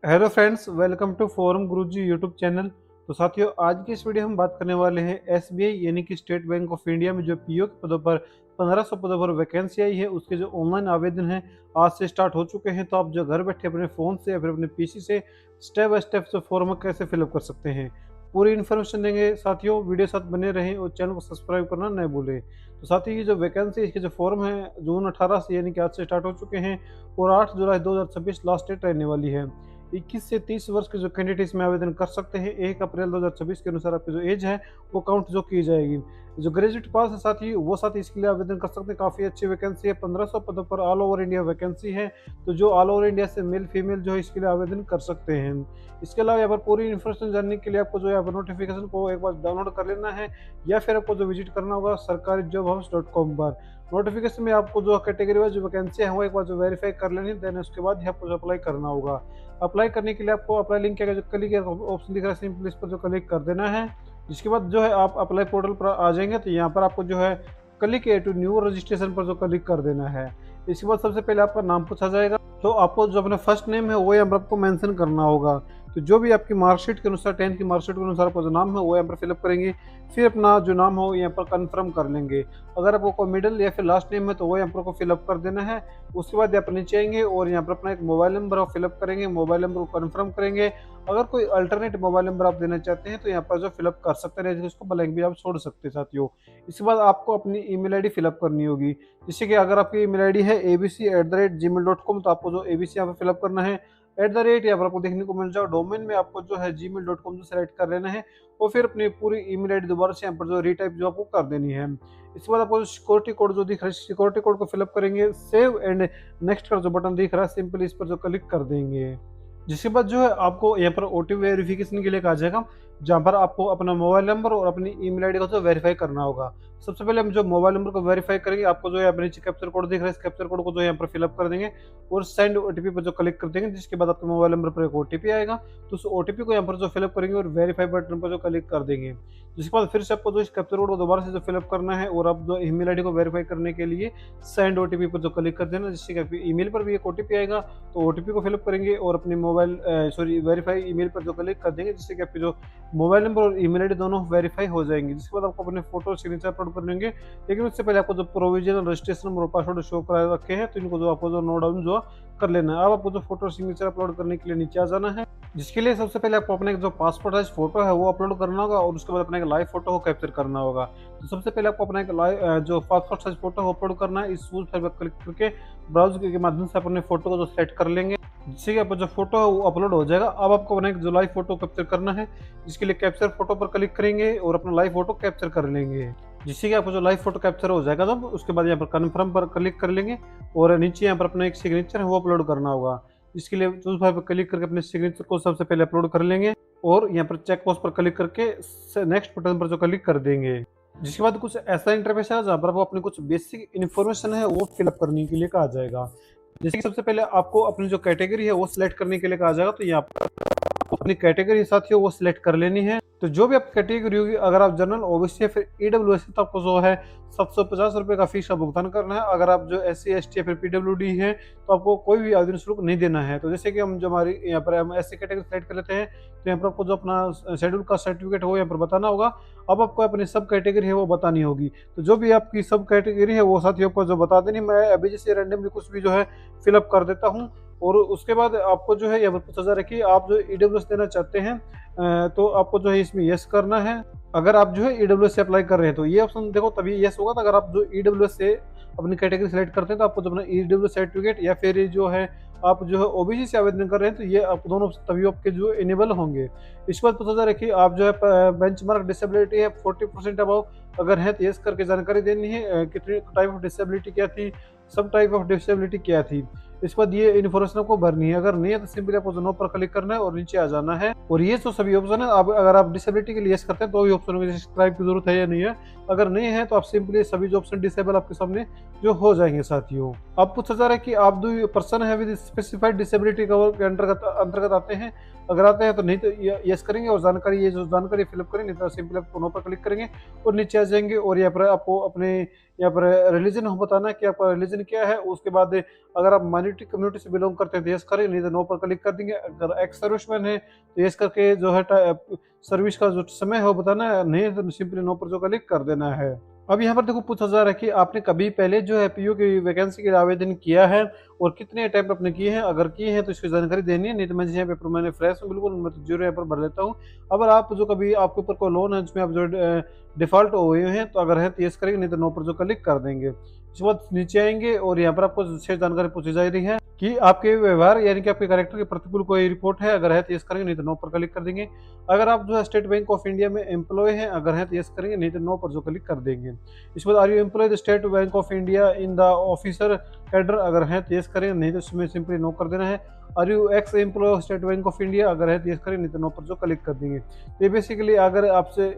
Hello friends, welcome to forum Guruji YouTube channel. तो साथियों, आज की इस वीडियो में हम बात करने वाले हैं एसबीआई यानी कि स्टेट बैंक ऑफ इंडिया में जो पीओ के पदों पर 1500 पदों पर वैकेंसी आई है, उसके जो ऑनलाइन आवेदन है आज से स्टार्ट हो चुके हैं। तो आप जो घर बैठे अपने फ़ोन से या फिर अपने पीसी से स्टेप बाय स्टेप जो फॉर्म कैसे फिलअप कर सकते हैं, पूरी इन्फॉर्मेशन देंगे साथियों। वीडियो साथ बने रहें और चैनल को सब्सक्राइब करना न भूलें। तो साथियों, ये जो वैकेंसी इसके जो फॉर्म है जून 18 से यानी कि आज से स्टार्ट हो चुके हैं और 8 जुलाई 2026 लास्ट डेट रहने वाली है। 21 से 30 वर्ष के जो कैंडिडेट इसमें आवेदन कर सकते हैं। 1 अप्रैल 2026 के अनुसार आपकी जो एज है वो काउंट जो की जाएगी। जो ग्रेजुएट पास है साथी, वो साथी इसके लिए आवेदन कर सकते हैं। काफ़ी अच्छी वैकेंसी है, 1500 पदों पर ऑल ओवर इंडिया वैकेंसी है। तो जो ऑल ओवर इंडिया से मेल फीमेल जो है इसके लिए आवेदन कर सकते हैं। इसके अलावा यहाँ पर पूरी इन्फॉर्मेशन जानने के लिए आपको जो है नोटिफिकेशन को एक बार डाउनलोड कर लेना है या फिर आपको जो विजिट करना होगा सरकारी जॉब हाउस.com पर। नोटिफिकेशन में आपको जो कैटेगरी वाइज जो वैकेंसी है वो एक बार जो वेरीफाई कर लेनी, देन उसके बाद ही आपको जो अप्लाई करना होगा। अप्लाई करने के लिए आपको अप्लाई लिंक के जो क्लिक ऑप्शन दिख रहा है, सिंपल इस पर जो क्लिक कर देना है। जिसके बाद जो है आप अप्लाई पोर्टल पर आ जाएंगे। तो यहाँ पर आपको जो है क्लिक टू न्यू रजिस्ट्रेशन पर जो क्लिक कर देना है। इसके बाद सबसे पहले आपका नाम पूछा जाएगा। तो आपको जो अपना फर्स्ट नेम है वो यहाँ पर आपको मेंशन करना होगा। तो जो भी आपकी मार्कशीट के अनुसार, 10th की मार्कशीट के अनुसार आपका जो नाम है वो यहाँ पर फिलअप करेंगे। फिर अपना जो नाम हो यहाँ पर कंफर्म कर लेंगे। अगर आपको कोई मिडिल या फिर लास्ट नेम है तो वो यहाँ पर को फिलअप कर देना है। उसके बाद यहाँ पर नीचे आएंगे और यहाँ पर अपना एक मोबाइल नंबर आप फिलअप करेंगे, मोबाइल नंबर को कन्फर्म करेंगे। अगर कोई अल्टरनेट मोबाइल नंबर आप देना चाहते हैं तो यहाँ पर जो फिलअप कर सकते हैं, उसको ब्लैंक भी आप छोड़ सकते हैं साथियों। इसके बाद आपको अपनी ईमेल आईडी फिलअप करनी होगी। जैसे कि अगर आपकी ईमेल आईडी है abc@gmail.com, तो आपको जो abc यहाँ पर फिलअप करना है। यहाँ पर आपको देखने को मिल जाओ। डोमेन में आपको जो है gmail.com जो सेलेक्ट कर लेना है और फिर अपनी पूरी ईमेल आईडी दोबारा से यहाँ पर जो रीटाइप जो आपको कर देनी है। इसके बाद आपको सिक्योरिटी कोड जो दिख रहा है, सिक्योरिटी कोड को फिलअप करेंगे। सेव एंड नेक्स्ट का जो बटन दिख रहा है, सिंपल इस पर जो क्लिक कर देंगे। जिसके बाद जो है आपको यहाँ पर ओटीपी वेरिफिकेशन के लिए कहा जाएगा, जहाँ पर आपको अपना मोबाइल नंबर और अपनी ईमेल आईडी को जो वेरीफाई करना होगा। सबसे पहले हम जो मोबाइल नंबर को वेरीफाई करेंगे, आपको जो है अपने नीचे कैप्चर कोड दिख रहा है, इस कैप्चर कोड को जो यहाँ पर फिलअप कर देंगे और सेंड ओटीपी पर जो क्लिक कर देंगे। जिसके बाद आपके मोबाइल नंबर पर एक ओटीपी आएगा, तो उस ओटीपी को यहाँ पर जो फिलअप करेंगे और वेरीफाई बटन पर जो क्लिक कर देंगे। जिसके बाद फिर से आपको जो इस कैप्चर कोड को दोबारा से जो फिलअप करना है और आप जो ईमेल आईडी को वेरीफाई करने के लिए सेंड ओटीपी पर जो क्लिक कर देना, जिससे कि आपकी ईमेल पर भी एक ओटीपी आएगा। तो ओटीपी को फिलअप करेंगे और अपने मोबाइल वेरीफाई ईमेल पर जो क्लिक कर देंगे, जिससे कि आपके जो मोबाइल नंबर और ईमेल आईडी दोनों वेरीफाई हो जाएंगे। जिसके बाद आपको अपने फोटो और सिग्नेचर अपलोड कर लेंगे। लेकिन उससे पहले आपको जो प्रोविजनल रजिस्ट्रेशन नंबर और पासवर्ड शो करा रखे हैं, तो इनको जो आपको जो नोट डाउन जो कर लेना है। अब आपको जो फोटो और सिग्नेचर अपलोड करने के लिए नीचे आ जाना है। जिसके लिए सबसे पहले आपको अपने जो पासपोर्ट साइज फोटो है वो अपलोड करना होगा और उसके बाद अपना एक लाइव फोटो को कैप्चर करना होगा। तो सबसे पहले आपको अपना एक लाइव जो पासपोर्ट साइज फोटो को अपलोड करना है। इस सूज पर क्लिक करके ब्राउज के माध्यम से अपने फोटो को जो सेट कर लेंगे, जिससे कि आपका जो फोटो है वो अपलोड हो जाएगा। अब आपको अपना एक जो लाइव फोटो कैप्चर करना है, जिसके लिए कैप्चर फोटो पर क्लिक करेंगे और अपना लाइव फोटो कैप्चर कर लेंगे। जिससे कि आपको जो लाइव फोटो कैप्चर हो जाएगा, तब उसके बाद यहाँ पर कन्फर्म पर क्लिक कर लेंगे और नीचे यहाँ पर अपना एक सिग्नेचर है वो अपलोड करना होगा। इसके लिए चूज फाइल पर क्लिक करके अपने सिग्नेचर को सबसे पहले अपलोड कर लेंगे और यहाँ पर चेक बॉक्स पर क्लिक करके नेक्स्ट बटन पर जो क्लिक कर देंगे। जिसके बाद कुछ ऐसा इंटरफेस है जहाँ पर आपको अपनी कुछ बेसिक इन्फॉर्मेशन है वो फिलअप करने के लिए कहा जाएगा। जैसे कि सबसे पहले आपको अपनी जो कैटेगरी है वो सिलेक्ट करने के लिए कहा जाएगा। तो यहाँ पर अपनी कैटेगरी साथियों वो सिलेक्ट कर लेनी है। तो जो भी आपकी कैटेगरी होगी, अगर आप जनरल, ओबीसी या फिर ईडब्ल्यूएस है, तो आपको जो है 750 रुपये का फीस का भुगतान करना है। अगर आप जो एससी एसटी या फिर पीडब्ल्यूडी है तो आपको कोई भी आवेदन शुल्क नहीं देना है। तो जैसे कि हम जो हमारी यहाँ पर हम एससी कैटेगरी सेलेक्ट कर लेते हैं, तो यहाँ पर आपको जो अपना शेड्यूल का सर्टिफिकेट हो यहाँ पर बताना होगा। अब आपको अपनी सब कैटेगरी है वो बतानी होगी। तो जो भी आपकी सब कैटेगरी है वो साथियों को जो बता देनी। मैं अभी जैसे रैंडमली कुछ भी जो है फिलअप कर देता हूँ और उसके बाद आपको जो है यहाँ पर पूछा जा रहा है कि आप जो ईडब्ल्यूएस देना चाहते हैं, तो आपको जो है इसमें यस करना है। अगर आप जो है ईडब्ल्यूएस से अप्लाई कर रहे हैं तो ये ऑप्शन देखो तभी यस होगा। तो अगर आप जो ईडब्ल्यूएस से अपनी कैटेगरी सेलेक्ट करते हैं तो आपको जो अपना ईडब्ल्यूएस सर्टिफिकेट या फिर ये जो है आप जो है ओबीसी से आवेदन कर रहे हैं, तो ये आप दोनों ऑप्शन तभी आपके जो इनेबल होंगे। इसके बाद पूछा जा रहा है कि आप जो है बेंचमार्क डिसेबिलिटी है 40% अबव अगर है तो यस करके जानकारी देनी है। कितनी टाइप ऑफ डिसेबिलिटी क्या थी, सब टाइप ऑफ डिसेबिलिटी क्या थी, इसके बाद ये इन्फॉर्मेशन आपको भरनी है। अगर नहीं है तो सिंपली आपको नो पर क्लिक करना है और नीचे आ जाना है। और ये जो सभी ऑप्शन है, आप अगर आप डिसेबिलिटी के लिए यस करते हैं तो भी ऑप्शन में सब्सक्राइब की जरूरत है या नहीं है। अगर नहीं है तो आप सिंपली सभी जो ऑप्शन डिसेबल आपके सामने जो हो जाएंगे साथियों। अब पूछा जा रहा है कि आप जो पर्सन है विद स्पेसिफाइड डिसेबिलिटी कवर के अंतर्गत आते हैं, अगर आता है तो, नहीं तो यस करेंगे और जानकारी, ये जो जानकारी फिलअप करेंगे, नहीं तो सिंपली आप नो पर क्लिक करेंगे और नीचे आ जाएंगे। और यहाँ पर आपको अपने यहाँ पर रिलीजन हो बताना है कि आपका रिलीजन क्या है। उसके बाद अगर आप माइनॉरिटी कम्युनिटी से बिलोंग करते हैं तो यस करेंगे, नहीं तो नो पर क्लिक कर देंगे। अगर एक्स सर्विसमैन है तो यस करके जो है सर्विस का जो समय है वो बताना है, नहीं तो सिंपली नो पर जो क्लिक कर देना है। अब यहाँ पर देखो पूछा जा रहा है कि आपने कभी पहले जो है पीयू की वैकेंसी के लिए आवेदन किया है और कितने अटेम्प्ट आपने किए हैं, अगर किए हैं तो इसकी जानकारी देनी है। नहीं तो मैं यहाँ पेपर मैंने फ्रेश हूँ बिल्कुल, मैं तो जीरो यहाँ पर भर लेता हूँ। अगर आप जो कभी आपके ऊपर कोई लोन है जिसमें आप जो डिफॉल्ट हुए हैं तो अगर है तो यस करेंगे, नहीं तो नो पर जो क्लिक कर देंगे। इसके बाद नीचे आएंगे और यहाँ पर आपको विशेष जानकारी पूछी जा रही है कि आपके व्यवहार यानी कि आपके कैरेक्टर के प्रतिकूल कोई रिपोर्ट है, अगर है तो यस करेंगे, नहीं तो नो पर क्लिक कर देंगे। अगर आप जो है स्टेट बैंक ऑफ इंडिया में एम्प्लॉय हैं, अगर है तो यस करेंगे, नहीं तो नो पर जो क्लिक कर देंगे। इसके बाद are you employ the State Bank of India in the officer cadre, अगर है तो यस करेंगे, नहीं तो इसमें सिंपली नो कर देना है। Are you ex employ of State Bank of India, अगर है तो यस करेंगे, नहीं तो नो पर जो क्लिक कर देंगे। तो ये बेसिकली अगर आपसे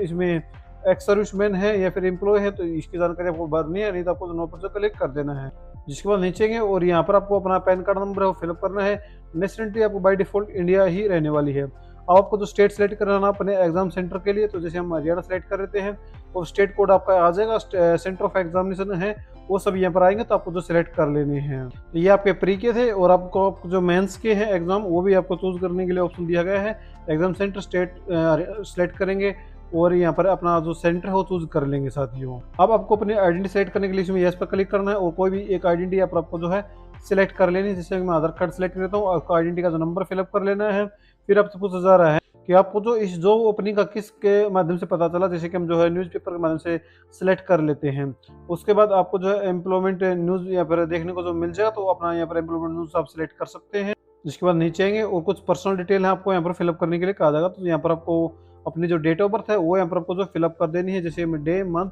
इसमें एक्स सर्विसमैन है या फिर एम्प्लॉय है तो इसकी जानकारी आपको भरनी है, नहीं तो आपको नो पर जो क्लिक कर देना है। जिसके बाद नीचे गए और यहाँ पर आपको अपना पैन कार्ड नंबर है वो फिलअप करना है। नेशनलिटी आपको बाय डिफॉल्ट इंडिया ही रहने वाली है। अब आपको जो स्टेट सेलेक्ट करना अपने एग्जाम सेंटर के लिए, तो जैसे हम हरियाणा सेलेक्ट कर लेते हैं और स्टेट कोड आपका आ जाएगा, सेंटर ऑफ एग्जामिनेशन है वो सब यहाँ पर आएंगे तो आपको जो सिलेक्ट कर लेने हैं। तो ये आपके प्री के थे और आपको जो मेंस के हैं एग्जाम वो भी आपको चूज करने के लिए ऑप्शन दिया गया है। एग्जाम सेंटर स्टेट सेलेक्ट करेंगे और यहाँ पर अपना जो सेंटर है वो चूज कर लेंगे साथियों। अब आपको अपनी आइडेंटिटी सेलेक्ट करने के लिए इसमें यस पर क्लिक करना है और कोई भी एक आइडेंटिटी आपको जो है सिलेक्ट कर लेनी है। जैसे मैं आधार कार्ड सेलेक्ट करता हूँ, आपको आइडेंटिटी का जो नंबर फिलअप कर लेना है। फिर आपसे पूछा जा रहा है कि आपको जो इस जो ओपनिंग का किसके माध्यम से पता चला, जैसे कि हम जो है न्यूज़पेपर के माध्यम से सिलेक्ट कर लेते हैं। उसके बाद आपको जो है एम्प्लॉयमेंट न्यूज़ यहाँ पर देखने को जो मिल जाएगा तो अपना यहाँ पर एम्प्लॉयमेंट न्यूज़ आप सिलेक्ट कर सकते हैं। जिसके बाद नीचे आएंगे और कुछ पर्सनल डिटेल है आपको यहाँ पर फिलअप करने के लिए कहा जाएगा। तो यहाँ पर आपको अपनी जो डेट ऑफ बर्थ है वो यहाँ पर आपको जो फिलअप कर देनी है, जैसे डे मंथ,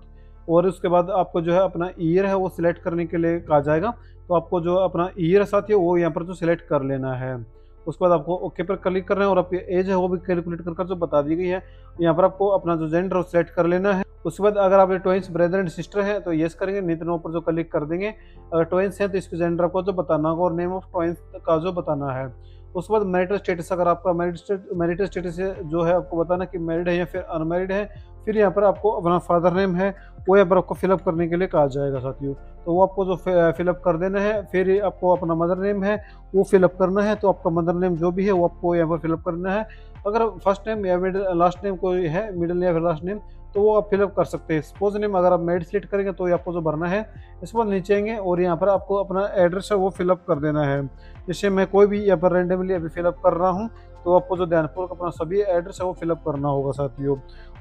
और उसके बाद आपको जो है अपना ईयर है वो सिलेक्ट करने के लिए कहा जाएगा। तो आपको जो अपना ईयर साथी है वो यहाँ पर जो सिलेक्ट कर लेना है। उसके बाद आपको ओके पर क्लिक करना है और आपकी एज है वो भी कैलकुलेट कर जो बता दी गई है। यहाँ पर आपको अपना जो जेंडर वो सिलेक्ट कर लेना है। उसके बाद अगर आपके ट्वाइंस ब्रदर एंड सिस्टर है तो येस करेंगे, नहीं तो नो पर जो क्लिक कर देंगे। अगर ट्वाइंस है तो इसके जेंडर आपको जो बताना होगा और नेम ऑफ ट्वाइंस का जो बताना है। उसके बाद मैरिटल स्टेटस, अगर आपका मैरिटल स्टेटस जो है आपको बताना कि मैरिड है या फिर अनमैरिड है। फिर यहाँ पर आपको अपना फादर नेम है वो यहाँ पर आपको फिलअप करने के लिए कहा जाएगा साथियों, तो वो आपको जो फिलअप कर देना है। फिर आपको अपना मदर नेम है वो फिलअप करना है, तो आपका मदर नेम जो भी है वो आपको यहाँ पर फिलअप करना है। अगर फर्स्ट नेम या मिडिल लास्ट नेम कोई है, मिडिल या फिर लास्ट नेम, तो वो आप फिलअप कर सकते हैं। सपोज नेम अगर आप मेड सिलेक्ट करेंगे तो ये आपको जो भरना है। इसके बाद नीचे आएंगे और यहाँ पर आपको अपना एड्रेस है वो फिलअप कर देना है। जैसे मैं कोई भी यहाँ पर रैंडमली अभी फिलअप कर रहा हूँ, तो आपको जो ध्यानपूर्वक अपना सभी एड्रेस है वो फिलअप करना होगा साथियों।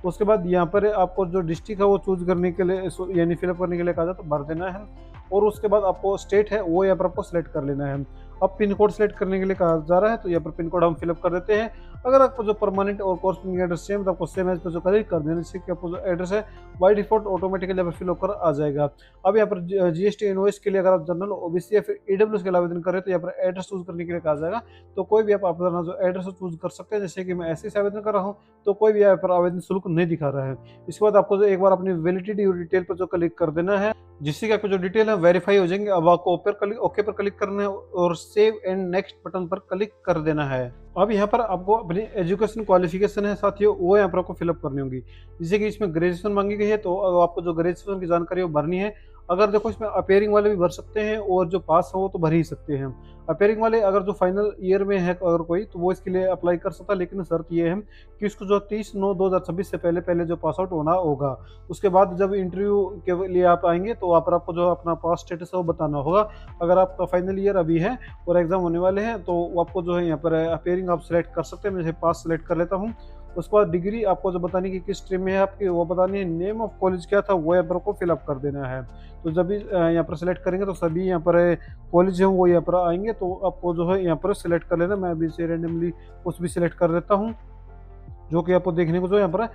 उसके बाद यहाँ पर आपको जो डिस्ट्रिक्ट है वो चूज करने के लिए यानी फिलअप करने के लिए कहा जाए तो भर देना है। और उसके बाद आपको स्टेट है वो यहाँ पर आपको सिलेक्ट कर लेना है। अब पिन कोड सेलेक्ट करने के लिए कहा जा रहा है, तो यहाँ पर पिन कोड हम फिलअप कर देते हैं। अगर आपको जो परमानेंट और कॉरस्पॉन्डिंग एड्रेस सेम तो आपको सेम एज पर जो क्लिक कर देना, जिससे कि आपको जो एड्रेस है बाय डिफॉल्ट ऑटोमेटिकली यहाँ पर फिल होकर आ जाएगा। अब यहाँ पर जीएसटी इनवॉइस के लिए अगर आप जनरल ओबीसी या फिर ईडब्ल्यूएस के लिए आवेदन करें तो यहाँ पर एड्रेस चूज करने के लिए कहा जाएगा। तो कोई भी आप अपना जो एड्रेस चूज कर सकते हैं, जैसे कि मैं ऐसे से आवेदन कर रहा हूँ तो कोई भी यहाँ पर आवेदन शुल्क नहीं दिखा रहा है। इसके बाद आपको जो एक बार अपनी वैलिडिटी डिटेल पर जो क्लिक कर देना है, जिससे कि आपको जो डिटेल है वेरीफाई हो जाएंगे। अब आपको ओके पर क्लिक करना है और सेव एंड नेक्स्ट बटन पर क्लिक कर देना है। अब यहाँ पर आपको अपनी एजुकेशन क्वालिफिकेशन है साथियों वो यहाँ पर आपको फिलअप करनी होगी। जैसे कि इसमें ग्रेजुएशन मांगी गई है तो आपको जो ग्रेजुएशन की जानकारी वो भरनी है। अगर देखो इसमें अपेयरिंग वाले भी भर सकते हैं और जो पास हो वो तो भर ही सकते हैं। अपेयरिंग वाले अगर जो फाइनल ईयर में है अगर कोई तो वो इसके लिए अप्लाई कर सकता है, लेकिन शर्त ये है कि उसको जो 30/9/2026 से पहले जो पास आउट होना होगा। उसके बाद जब इंटरव्यू के लिए आप आएंगे तो वहाँ पर आपको जो अपना पास स्टेटस है वो बताना होगा। अगर आपका फाइनल ईयर अभी है और एग्जाम होने वाले हैं तो आपको जो है यहाँ पर अपेयरिंग आप सिलेक्ट कर सकते हैं। मैं पास सिलेक्ट कर लेता हूँ। उसके बाद डिग्री आपको जो बतानी कि किस स्ट्रीम में है आपकी वो बतानी है। नेम ऑफ कॉलेज क्या था वो यहाँ पर आपको फिलअप कर देना है। तो जब भी यहाँ पर सिलेक्ट करेंगे तो सभी यहाँ पर कॉलेज हैं वो यहाँ पर आएंगे, तो आपको जो है यहाँ पर सिलेक्ट कर लेना। मैं अभी से रैंडमली कुछ भी सिलेक्ट कर लेता हूँ, जो कि आपको देखने को जो यहाँ पर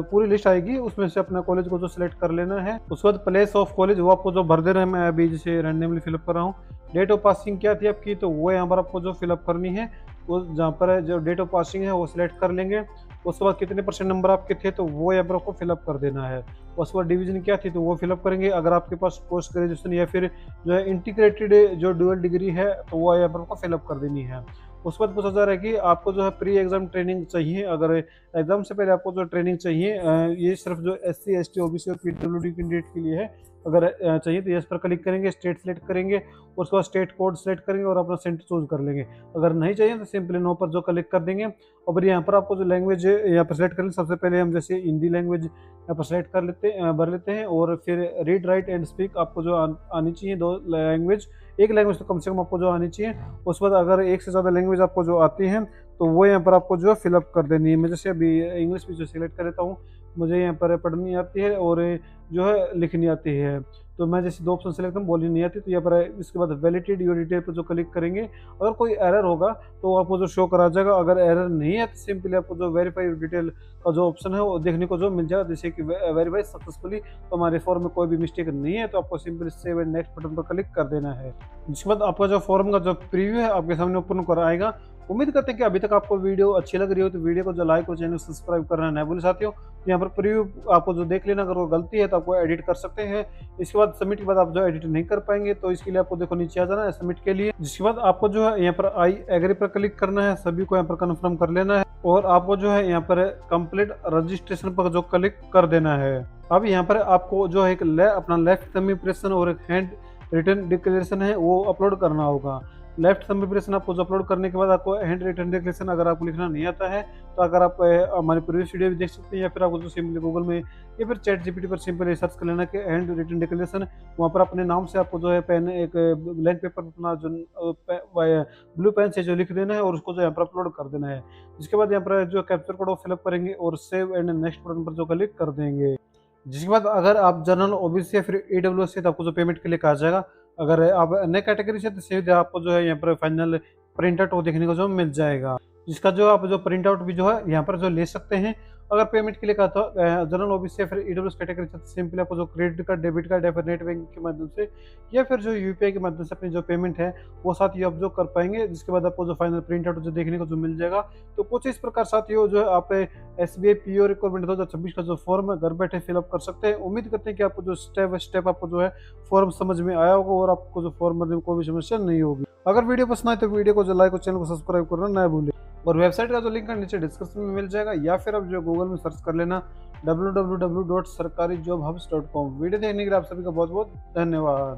पूरी लिस्ट आएगी उसमें से अपना कॉलेज को जो सिलेक्ट कर लेना है। उसके बाद प्लेस ऑफ कॉलेज वो आपको जो भर देना है। मैं अभी जैसे रैंडमली फिलअप कर रहा हूँ, डेट ऑफ पासिंग क्या थी आपकी, तो वो यहाँ पर आपको जो फिलअप करनी है, वो जहाँ पर जो डेट ऑफ पासिंग है वो सिलेक्ट कर लेंगे। उसके बाद कितने परसेंट नंबर आपके थे, तो वो यहाँ पर आपको फिलअप कर देना है। उसके बाद डिवीजन क्या थी, तो वो फिलअप करेंगे। अगर आपके पास पोस्ट ग्रेजुएशन या फिर जो है इंटीग्रेटेड जो ड्यूअल डिग्री है, तो वो यहाँ पर आपको फिलअप कर देनी है। उसके बाद पूछा जा रहा है कि आपको जो है प्री एग्जाम ट्रेनिंग चाहिए। अगर एग्जाम से पहले आपको जो ट्रेनिंग चाहिए, ये सिर्फ जो SC ST OBC और PWD कैंडिडेट के लिए है। अगर चाहिए तो इस पर क्लिक करेंगे, स्टेट सेलेक्ट करेंगे और उसके बाद स्टेट कोड सेलेक्ट करेंगे और अपना सेंटर चूज कर लेंगे। अगर नहीं चाहिए तो सिंपली नो पर जो क्लिक कर देंगे। और फिर यहाँ पर आपको जो लैंग्वेज यहाँ पर सेलेक्ट करेंगे, सबसे पहले हम जैसे हिंदी लैंग्वेज यहाँ पर सेलेक्ट कर लेते हैं, भर लेते हैं। और फिर रीड राइट एंड स्पीक आपको जो आनी चाहिए, 2 लैंग्वेज, एक लैंग्वेज तो कम से कम आपको जो आनी चाहिए। उसके बाद अगर एक से ज़्यादा लैंग्वेज आपको जो आती है, तो वो यहाँ पर आपको जो फिलअप कर देनी है। मैं जैसे अभी इंग्लिश भी जो सिलेक्ट कर लेता हूँ, मुझे यहाँ पर पढ़नी आती है और जो है लिखनी आती है। तो मैं जैसे 2 ऑप्शन सेलेक्ट करूँ, बोलनी नहीं आती, तो यहाँ पर इसके बाद वैलिडेट योर डिटेल पर जो क्लिक करेंगे। अगर कोई एरर होगा तो आपको जो शो करा जाएगा। अगर एरर नहीं है तो सिंपली आपको जो वेरीफाई योर डिटेल का जो ऑप्शन है वो देखने को जो मिल जाएगा, जैसे कि वेरीफाई सक्सेसफुली, तो हमारे फॉर्म में कोई भी मिस्टेक नहीं है। तो आपको simply save and next button पर क्लिक कर देना है। जिसके बाद आपका जो फॉर्म का जो प्रीव्यू है आपके सामने ओपन कर आएगा। उम्मीद करते हैं कि अभी तक आपको वीडियो अच्छी लग रही हो, तो वीडियो को जो लाइक और चैनल सब्सक्राइब करना ना भूलें साथियों। तो यहाँ पर प्रीव्यू आपको जो देख लेना, अगर वो गलती है तो आपको एडिट कर सकते हैं। इसके बाद सबमिट के बाद आप जो एडिट नहीं कर पाएंगे, तो इसके लिए आपको देखो नीचे आ जाना है सबमिट के लिए। जिसके बाद आपको जो है यहाँ पर आई एग्री पर क्लिक करना है, सभी को यहाँ पर कन्फर्म कर लेना है और आपको जो है यहाँ पर कंप्लीट रजिस्ट्रेशन पर जो क्लिक कर देना है। अब यहाँ पर आपको जो है अपना लेफ्ट थंब इंप्रेशन और एक हैंड रिटन डिक्लेरेशन है वो अपलोड करना होगा। लेफ्ट थंब इंप्रेशन आपको जो अपलोड करने के बाद आपको हैंड रिटन डिक्लेरेशन अगर आपको लिखना नहीं आता है, तो अगर आप हमारी प्रीवियस वीडियो भी देख सकते हैं, या फिर आपको जो सिंपली गूगल में या फिर चैट जीपीटी पर सिंपली सर्च कर लेना कि हैंड रिटन डिक्लेरेशन। वहाँ पर अपने नाम से आपको जो है पेन एक ब्लैंक पेपर अपना जो ब्लू पेन से जो लिख देना है और उसको जो यहाँ पर अपलोड कर देना है। इसके बाद यहाँ पर जो कैप्चर कोड फिलअप करेंगे और सेव एंड नेक्स्ट बटन पर जो क्लिक कर देंगे। जिसके बाद अगर आप जनरल OBC या फिर EWS से, तो आपको जो पेमेंट के लिए कहा जाएगा। अगर आप अन्य कैटेगरी से, तो सीधे आपको जो है यहाँ पर फाइनल प्रिंट आउट देखने को जो मिल जाएगा, जिसका जो आप जो प्रिंट आउट भी जो है यहाँ पर जो ले सकते हैं। अगर पेमेंट के लिए कहा तो जनरल OBC या फिर EWS कैटेगरी से, सिंपली आपको जो क्रेडिट कार्ड, डेबिट कार्ड या फिर नेट बैंक के माध्यम से या फिर जो UPI के माध्यम से अपनी जो पेमेंट है वो साथ ही आप जो कर पाएंगे। जिसके बाद आपको जो फाइनल प्रिंट आउट जो देखने को जो मिल जाएगा। तो कुछ इस प्रकार साथियों जो है आप SBI PO रिक्वायरमेंट 2026 का जो फॉर्म है घर बैठे फिलअप कर सकते हैं। उम्मीद करते हैं कि आपको जो स्टेप बाय स्टेप आपको जो है फॉर्म समझ में आया होगा और आपको जो फॉर्म भरने में कोई भी समस्या नहीं होगी। अगर वीडियो पसंद आए तो वीडियो को जो लाइक और चैनल को सब्सक्राइब करना ना भूलें। और वेबसाइट का जो लिंक है नीचे डिस्क्रिप्शन में मिल जाएगा, या फिर आप जो गूगल में सर्च कर लेना www.sarkarijobhubs.com। वीडियो देखने के लिए आप सभी का बहुत बहुत धन्यवाद।